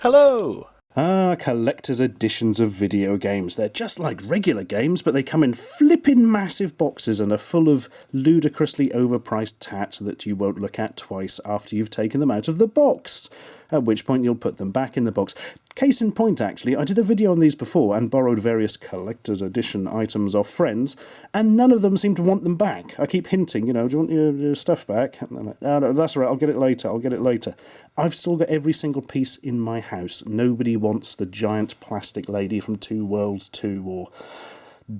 Hello! Collector's editions of video games. They're just like regular games, but they come in flippin' massive boxes and are full of ludicrously overpriced tat that you won't look at twice after you've taken them out of the box. At which point you'll put them back in the box. Case in point, actually, I did a video on these before and borrowed various collector's edition items off friends, and none of them seem to want them back. I keep hinting, do you want your stuff back? And they're like, oh, no, that's all right, I'll get it later. I've still got every single piece in my house. Nobody wants the giant plastic lady from Two Worlds 2 or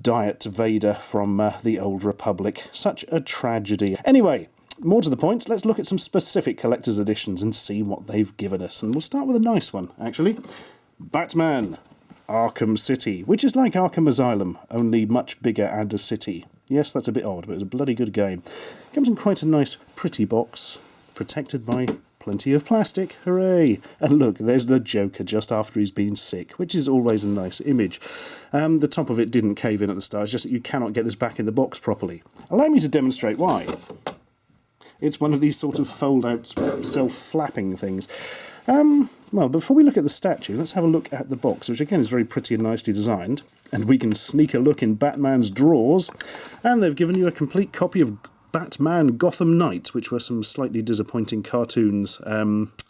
Diet Vader from the Old Republic. Such a tragedy. Anyway, more to the point, let's look at some specific collector's editions and see what they've given us. And we'll start with a nice one, actually. Batman Arkham City, which is like Arkham Asylum, only much bigger and a city. Yes, that's a bit odd, but it's a bloody good game. Comes in quite a nice, pretty box, protected by plenty of plastic. Hooray! And look, there's the Joker just after he's been sick, which is always a nice image. The top of it didn't cave in at the start, it's just that you cannot get this back in the box properly. Allow me to demonstrate why. It's one of these sort of fold-out, self-flapping things. Well, before we look at the statue, let's have a look at the box, which again is very pretty and nicely designed. And we can sneak a look in Batman's drawers. And they've given you a complete copy of Batman Gotham Knight, which were some slightly disappointing cartoons,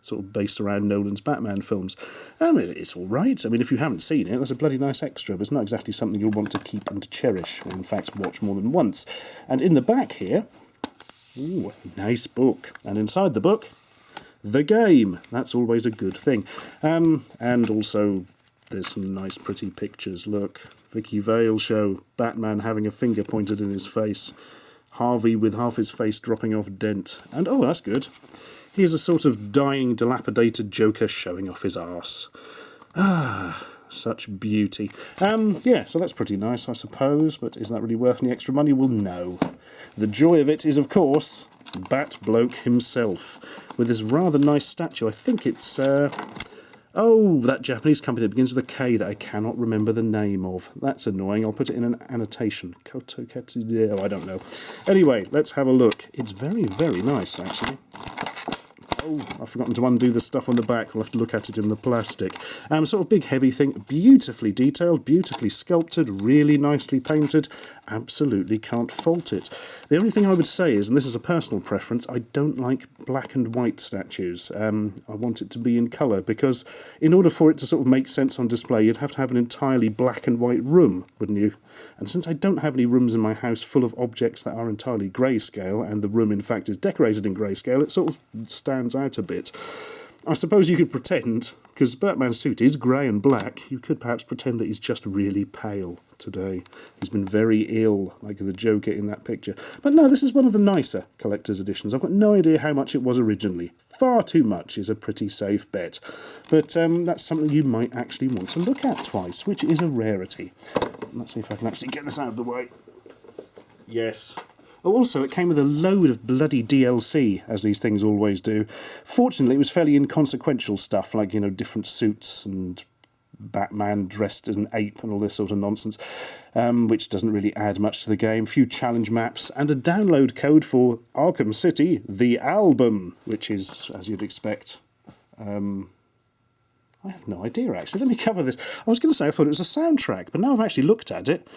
sort of based around Nolan's Batman films. It's all right. I mean, if you haven't seen it, that's a bloody nice extra, but it's not exactly something you'll want to keep and cherish, or in fact watch more than once. And in the back here, ooh, nice book. And inside the book, the game. That's always a good thing. And also, there's some nice pretty pictures. Look, Vicky Vale show, Batman having a finger pointed in his face. Harvey with half his face dropping off dent. And, oh, that's good. Here's a sort of dying, dilapidated Joker showing off his arse. Such beauty. Yeah, so that's pretty nice, I suppose, but is that really worth any extra money? Well, no. The joy of it is, of course, Bat Bloke himself, with this rather nice statue. I think it's, that Japanese company that begins with a K that I cannot remember the name of. That's annoying. I'll put it in an annotation. Kotoketsu, I don't know. Anyway, let's have a look. It's very, very nice, actually. Oh, I've forgotten to undo the stuff on the back. We'll have to look at it in the plastic. Sort of big, heavy thing. Beautifully detailed, beautifully sculpted, really nicely painted. Absolutely can't fault it. The only thing I would say is, and this is a personal preference, I don't like black and white statues. I want it to be in colour, because in order for it to sort of make sense on display, you'd have to have an entirely black and white room, wouldn't you? And since I don't have any rooms in my house full of objects that are entirely grayscale, and the room in fact is decorated in grayscale, it sort of stands out a bit. I suppose you could pretend, because Batman's suit is grey and black, you could perhaps pretend that he's just really pale today. He's been very ill, like the Joker in that picture. But no, this is one of the nicer collector's editions. I've got no idea how much it was originally. Far too much is a pretty safe bet. But that's something you might actually want to look at twice, which is a rarity. Let's see if I can actually get this out of the way. Yes. Oh, also, it came with a load of bloody DLC, as these things always do. Fortunately, it was fairly inconsequential stuff, like, different suits and Batman dressed as an ape and all this sort of nonsense, which doesn't really add much to the game. Few challenge maps, and a download code for Arkham City, the album, which is, as you'd expect, I have no idea, actually. Let me cover this. I was going to say I thought it was a soundtrack, but now I've actually looked at it,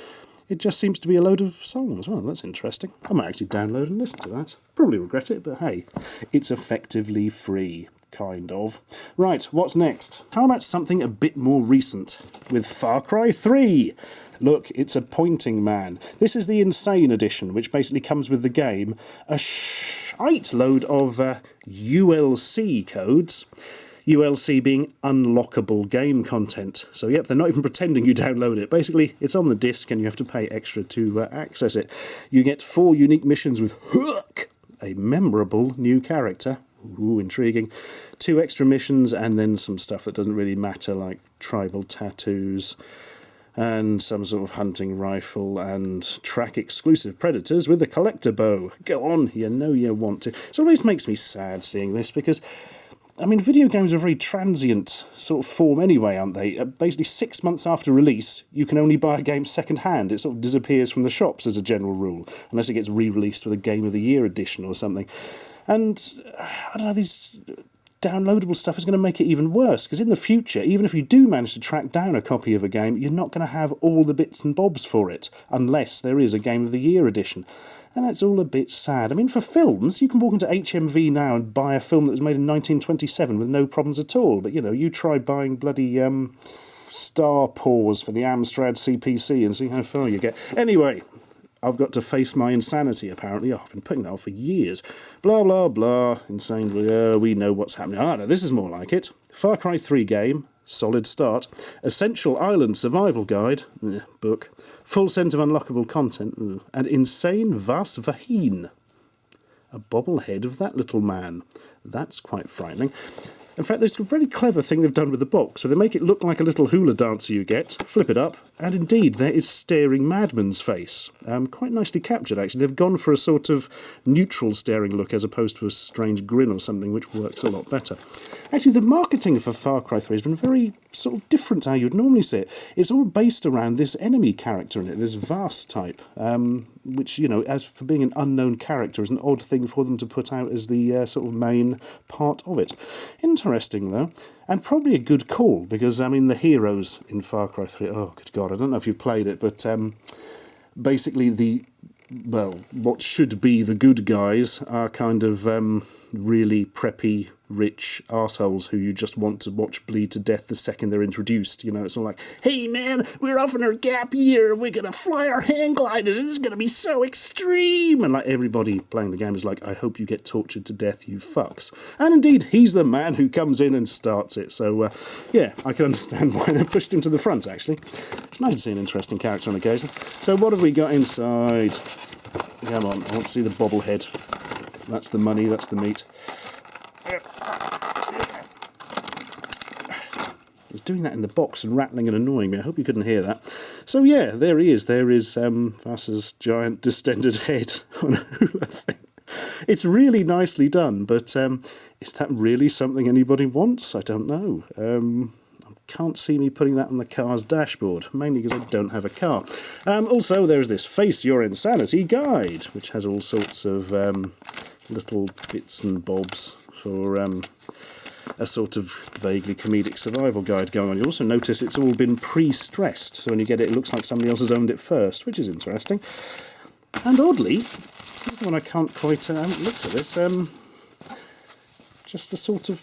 it just seems to be a load of songs. Well, that's interesting. I might actually download and listen to that. Probably regret it, but hey, it's effectively free. Kind of. Right, what's next? How about something a bit more recent, with Far Cry 3? Look, it's a pointing man. This is the Insane Edition, which basically comes with the game a shite load of ULC codes. ULC being unlockable game content. So yep, they're not even pretending you download it. Basically, it's on the disc and you have to pay extra to access it. You get 4 unique missions with Hook, a memorable new character. Ooh, intriguing. 2 extra missions and then some stuff that doesn't really matter, like tribal tattoos and some sort of hunting rifle and track-exclusive predators with a collector bow. Go on, you know you want to. It always makes me sad seeing this because, I mean, video games are a very transient sort of form anyway, aren't they? Basically, 6 months after release, you can only buy a game second-hand. It sort of disappears from the shops as a general rule, unless it gets re-released with a Game of the Year edition or something. And, I don't know, these downloadable stuff is going to make it even worse, because in the future, even if you do manage to track down a copy of a game, you're not going to have all the bits and bobs for it, unless there is a Game of the Year edition. And that's all a bit sad. I mean, for films, you can walk into HMV now and buy a film that was made in 1927 with no problems at all. But, you know, you try buying bloody Star Paws for the Amstrad CPC and see how far you get. Anyway, I've got to face my insanity, apparently. Oh, I've been putting that off for years. Blah, blah, blah. Insane. We know what's happening. Ah, no, this is more like it. Far Cry 3 game. Solid start. Essential Island Survival Guide. Book. Full set of unlockable content. And Insane Vas Vaheen. A bobblehead of that little man. That's quite frightening. In fact, there's a very clever thing they've done with the box. So they make it look like a little hula dancer you get, flip it up, and indeed there is Staring Madman's face. Quite nicely captured, actually. They've gone for a sort of neutral staring look as opposed to a strange grin or something, which works a lot better. Actually, the marketing for Far Cry 3 has been very sort of different to how you'd normally see it. It's all based around this enemy character in it, this Vas type, which, you know, as for being an unknown character, is an odd thing for them to put out as the sort of main part of it. Interesting, though, and probably a good call, because, I mean, the heroes in Far Cry 3, oh, good God, I don't know if you've played it, but basically what should be the good guys are kind of really preppy, rich arseholes who you just want to watch bleed to death the second they're introduced. You know, it's all like, hey man, we're off on our gap year, we're going to fly our hang gliders, it's going to be so extreme. And like everybody playing the game is like, I hope you get tortured to death, you fucks. And indeed, he's the man who comes in and starts it. So, yeah, I can understand why they pushed him to the front, actually. It's nice to see an interesting character on occasion. So what have we got inside? Come on, I want to see the bobblehead. That's the money, that's the meat. I was doing that in the box and rattling and annoying me. I hope you couldn't hear that. So yeah, there he is. There is Vass's giant distended head on a hula thing. It's really nicely done, but is that really something anybody wants? I don't know. I can't see me putting that on the car's dashboard, mainly because I don't have a car. Also, there's this Face Your Insanity guide, which has all sorts of little bits and bobs for a sort of vaguely comedic survival guide going on. You also notice it's all been pre-stressed, so when you get it, it looks like somebody else has owned it first, which is interesting. And oddly, this is the one I can't quite, I haven't looked at this, just a sort of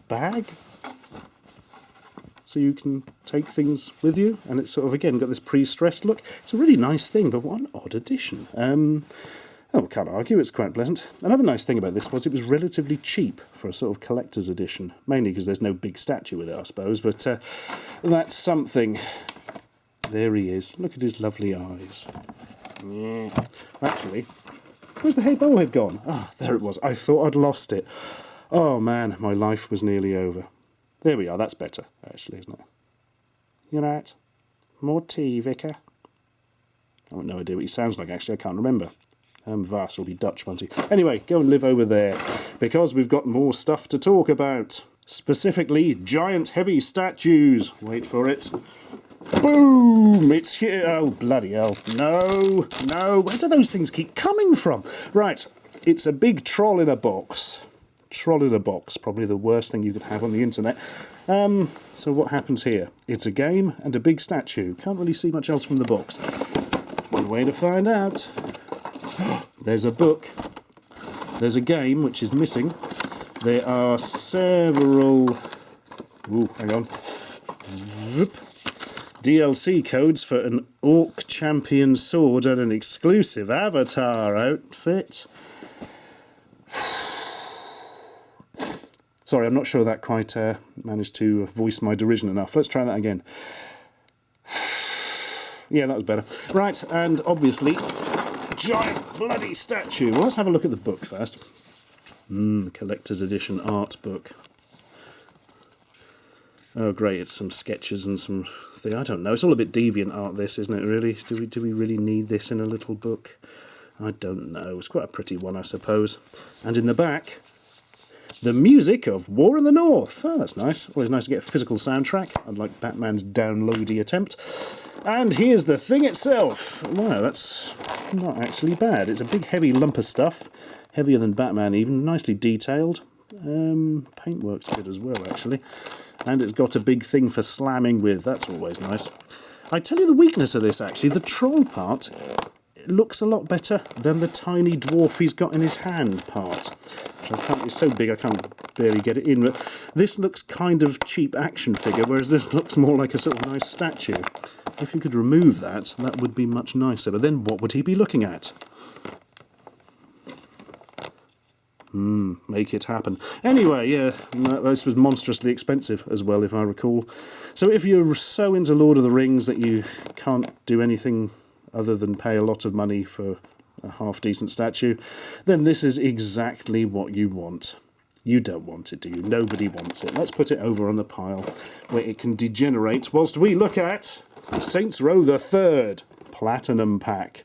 bag, so you can take things with you, and it's sort of, again, got this pre-stressed look. It's a really nice thing, but what an odd addition. Oh, can't argue, it's quite pleasant. Another nice thing about this was it was relatively cheap for a sort of collector's edition, mainly because there's no big statue with it, I suppose, but that's something. There he is. Look at his lovely eyes. Yeah. Actually, where's the bobblehead gone? Ah, there it was. I thought I'd lost it. Oh, man, my life was nearly over. There we are, that's better, actually, isn't it? You right? More tea, Vicar? I've got no idea what he sounds like, actually, I can't remember. Vas will be Dutch, won't he? Anyway, go and live over there, because we've got more stuff to talk about. Specifically, giant heavy statues. Wait for it. Boom! It's here. Oh, bloody hell. No, no. Where do those things keep coming from? Right, it's a big troll in a box. Troll in a box, probably the worst thing you could have on the internet. So what happens here? It's a game and a big statue. Can't really see much else from the box. One way to find out. There's a book. There's a game which is missing. There are several... Ooh, hang on. Whoop. DLC codes for an Orc Champion sword and an exclusive avatar outfit. Sorry, I'm not sure that quite managed to voice my derision enough. Let's try that again. Yeah, that was better. Right, and obviously, giant bloody statue. Well, let's have a look at the book first. Collector's edition art book. Oh, great, it's some sketches and some thing. I don't know. It's all a bit deviant art, this, isn't it, really? Do we really need this in a little book? I don't know. It's quite a pretty one, I suppose. And in the back, the music of War in the North. Oh, that's nice. Always nice to get a physical soundtrack, unlike Batman's downloady attempt. And here's the thing itself. Wow, that's not actually bad. It's a big, heavy lump of stuff. Heavier than Batman even. Nicely detailed. Paintwork's good as well, actually. And it's got a big thing for slamming with. That's always nice. I tell you the weakness of this, actually. The troll part looks a lot better than the tiny dwarf he's got in his hand part. Which I can't, it's so big I can't barely get it in. But this looks kind of cheap action figure, whereas this looks more like a sort of nice statue. If you could remove that, that would be much nicer. But then what would he be looking at? Make it happen. Anyway, yeah, this was monstrously expensive as well, if I recall. So if you're so into Lord of the Rings that you can't do anything other than pay a lot of money for a half-decent statue, then this is exactly what you want. You don't want it, do you? Nobody wants it. Let's put it over on the pile where it can degenerate whilst we look at Saints Row the Third Platinum Pack.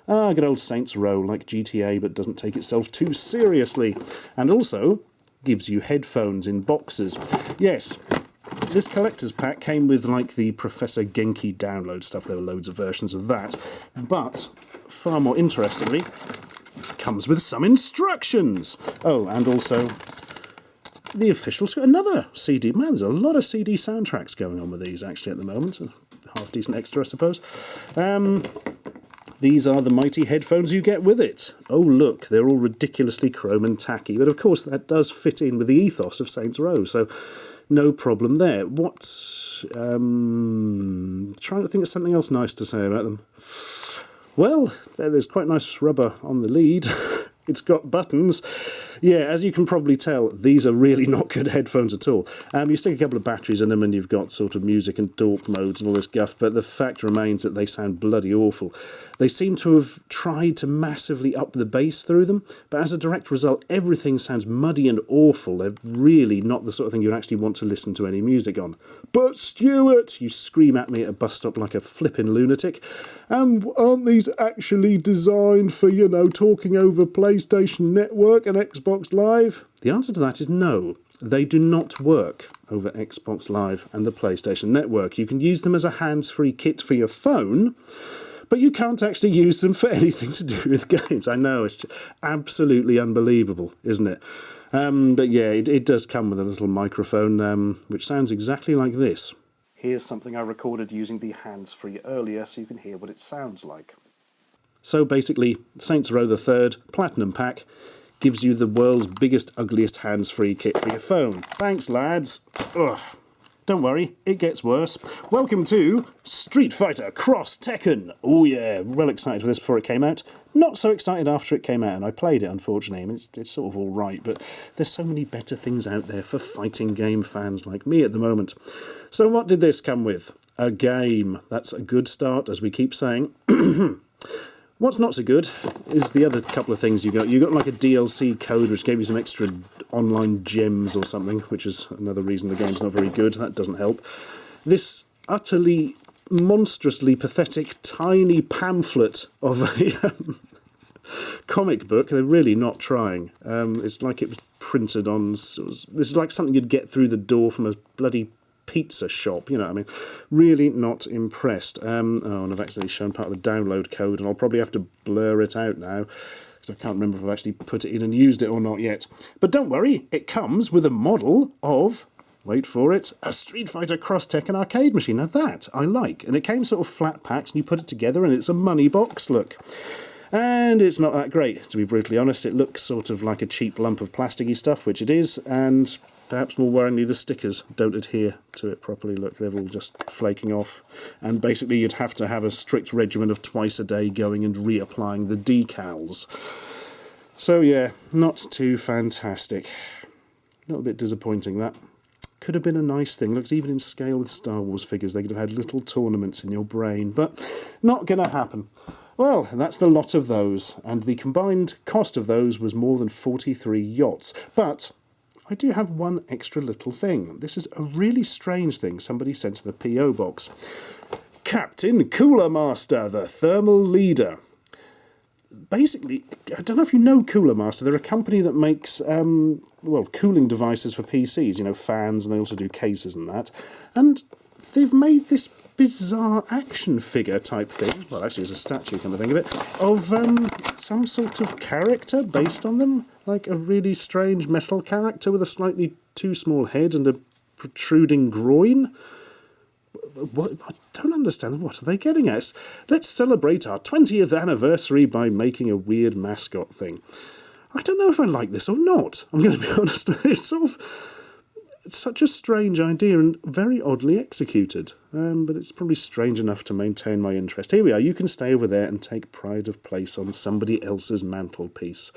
Ah, good old Saints Row, like GTA, but doesn't take itself too seriously. And also gives you headphones in boxes. Yes, this collector's pack came with, like, the Professor Genki download stuff. There were loads of versions of that. But, far more interestingly, it comes with some instructions. Oh, and also the official... Another CD. Man, there's a lot of CD soundtracks going on with these, actually, at the moment. A half-decent extra, I suppose. These are the mighty headphones you get with it. Oh, look, they're all ridiculously chrome and tacky. But, of course, that does fit in with the ethos of Saints Row, so no problem there. What's... trying to think of something else nice to say about them. Well, there's quite nice rubber on the lead. It's got buttons. Yeah, as you can probably tell, these are really not good headphones at all. You stick a couple of batteries in them and you've got sort of music and dork modes and all this guff, but the fact remains that they sound bloody awful. They seem to have tried to massively up the bass through them, but as a direct result, everything sounds muddy and awful. They're really not the sort of thing you'd actually want to listen to any music on. But Stuart, you scream at me at a bus stop like a flippin' lunatic. Aren't these actually designed for, you know, talking over PlayStation Network and Xbox Live? The answer to that is no. They do not work over Xbox Live and the PlayStation Network. You can use them as a hands-free kit for your phone, but you can't actually use them for anything to do with games. I know, it's absolutely unbelievable, isn't it? But yeah, it does come with a little microphone, which sounds exactly like this. Here's something I recorded using the hands-free earlier, so you can hear what it sounds like. So basically, Saints Row the Third Platinum Pack gives you the world's biggest, ugliest hands-free kit for your phone. Thanks, lads. Ugh. Don't worry, it gets worse. Welcome to Street Fighter Cross Tekken. Oh yeah, well excited for this before it came out. Not so excited after it came out, and I played it, unfortunately. I mean, it's sort of all right, but there's so many better things out there for fighting game fans like me at the moment. So what did this come with? A game. That's a good start, as we keep saying. What's not so good is the other couple of things you got. You got like a DLC code which gave you some extra online gems or something, which is another reason the game's not very good. That doesn't help. This utterly, monstrously pathetic, tiny pamphlet of a comic book. They're really not trying. It's like it was printed on... This is like something you'd get through the door from a bloody pizza shop, you know what I mean. Really not impressed. And I've actually shown part of the download code, and I'll probably have to blur it out now, because I can't remember if I've actually put it in and used it or not yet. But don't worry, it comes with a model of, wait for it, a Street Fighter Cross Tekken arcade machine. Now that I like. And it came sort of flat packed, and you put it together, and it's a money box, look. And it's not that great, to be brutally honest. It looks sort of like a cheap lump of plasticky stuff, which it is, and perhaps more worryingly, the stickers don't adhere to it properly. Look, they're all just flaking off. And basically, you'd have to have a strict regimen of twice a day going and reapplying the decals. So yeah, not too fantastic. A little bit disappointing, that. Could have been a nice thing. Looks even in scale with Star Wars figures. They could have had little tournaments in your brain, but not going to happen. Well, that's the lot of those, and the combined cost of those was more than 43 yachts. But I do have one extra little thing. This is a really strange thing somebody sent to the P.O. box. Captain Coolermaster, the thermal leader. Basically, I don't know if you know Coolermaster. They're a company that makes, cooling devices for PCs, you know, fans, and they also do cases and that. And they've made this bizarre action figure type thing, well actually it's a statue, come to think of it, of some sort of character based on them. Like a really strange metal character with a slightly too small head and a protruding groin? What? I don't understand. What are they getting at? Let's celebrate our 20th anniversary by making a weird mascot thing. I don't know if I like this or not. I'm going to be honest with you. It's such a strange idea and very oddly executed. But it's probably strange enough to maintain my interest. Here we are. You can stay over there and take pride of place on somebody else's mantelpiece.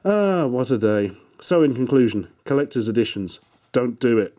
Ah, what a day. So in conclusion, collector's editions. Don't do it.